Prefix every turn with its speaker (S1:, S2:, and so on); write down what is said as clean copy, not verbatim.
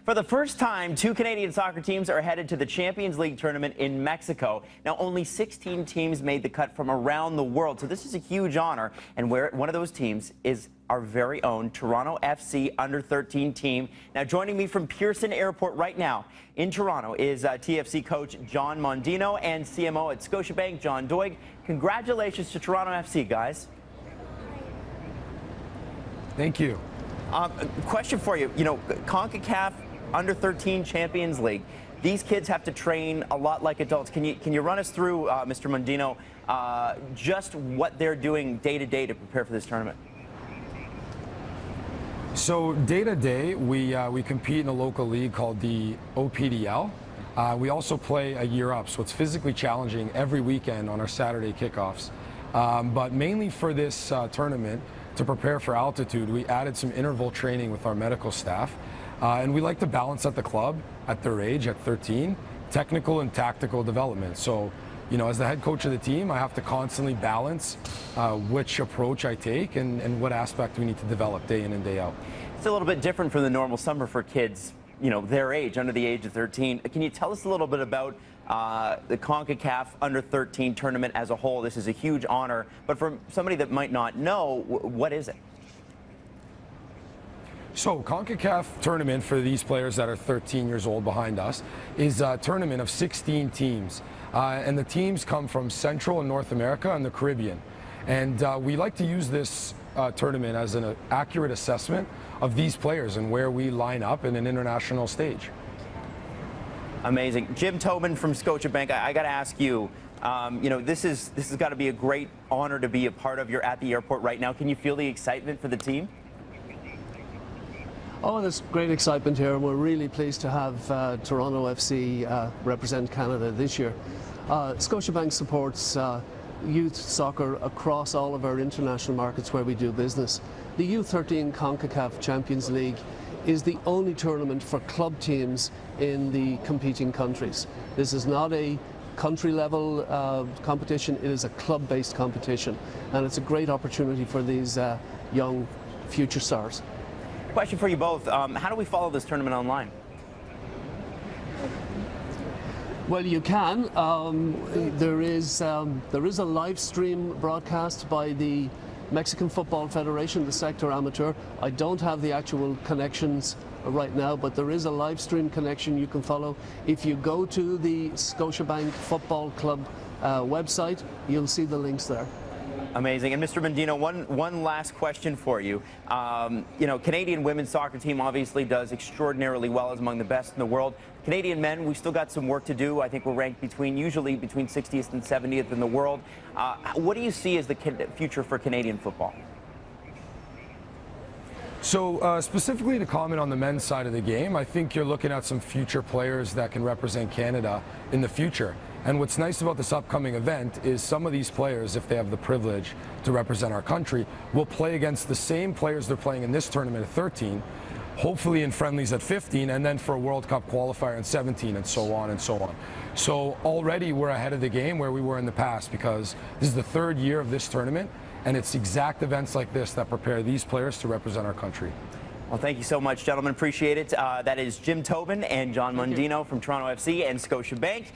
S1: For the first time, two Canadian soccer teams are headed to the Champions League tournament in Mexico. Now, only 16 teams made the cut from around the world, so this is a huge honor. And one of those teams is our very own Toronto FC Under-13 team. Now, joining me from Pearson Airport right now in Toronto is TFC coach John Mondino and CMO at Scotiabank, John Doig. Congratulations to Toronto FC, guys.
S2: Thank you.
S1: Question for you. You know, CONCACAF Under-13 Champions League. These kids have to train a lot like adults. Can you run us through, Mr. Mondino, just what they're doing day to day to prepare for this tournament?
S2: So day to day, we compete in a local league called the OPDL. We also play a year up, so it's physically challenging every weekend on our Saturday kickoffs. But mainly for this tournament, to prepare for altitude, we added some interval training with our medical staff. And we like to balance at the club, at their age, at 13, technical and tactical development. So, you know, as the head coach of the team, I have to constantly balance which approach I take and what aspect we need to develop day in and day out.
S1: It's a little bit different from the normal summer for kids, you know, their age, under the age of 13. Can you tell us a little bit about the CONCACAF Under-13 tournament as a whole? This is a huge honor, but for somebody that might not know, what is it?
S2: So CONCACAF tournament for these players that are 13 years old behind us is a tournament of 16 teams. And the teams come from Central and North America and the Caribbean. And we like to use this tournament as an accurate assessment of these players and where we line up in an international stage.
S1: Amazing. Jim Tobin from Scotiabank, I got to ask you, you know, this has got to be a great honor to be a part of. You're at the airport right now. Can you feel the excitement for the team?
S3: Oh, there's great excitement here. We're really pleased to have Toronto FC represent Canada this year. Scotiabank supports youth soccer across all of our international markets where we do business. The U13 CONCACAF Champions League is the only tournament for club teams in the competing countries. This is not a country level competition, it is a club-based competition, and it's a great opportunity for these young future stars.
S1: Question for you both. How do we follow this tournament online?
S3: Well, you can. There is a live stream broadcast by the Mexican Football Federation, the Sector Amateur. I don't have the actual connections right now, but there is a live stream connection you can follow. If you go to the Scotiabank Football Club website, you'll see the links there.
S1: Amazing. And Mr. Mondino, one last question for you. You know, Canadian women's soccer team obviously does extraordinarily well, is among the best in the world. Canadian men, we still got some work to do. I think we're ranked usually between 60th and 70th in the world. What do you see as the future for Canadian football?
S2: So specifically to comment on the men's side of the game, I think you're looking at some future players that can represent Canada in the future. And what's nice about this upcoming event is some of these players, if they have the privilege to represent our country, will play against the same players they're playing in this tournament at 13, hopefully in friendlies at 15, and then for a World Cup qualifier in 17, and so on and so on. So already we're ahead of the game where we were in the past, because this is the third year of this tournament, and it's exact events like this that prepare these players to represent our country.
S1: Well, thank you so much, gentlemen. Appreciate it. That is Jim Tobin and John Mondino from Toronto FC and Scotiabank.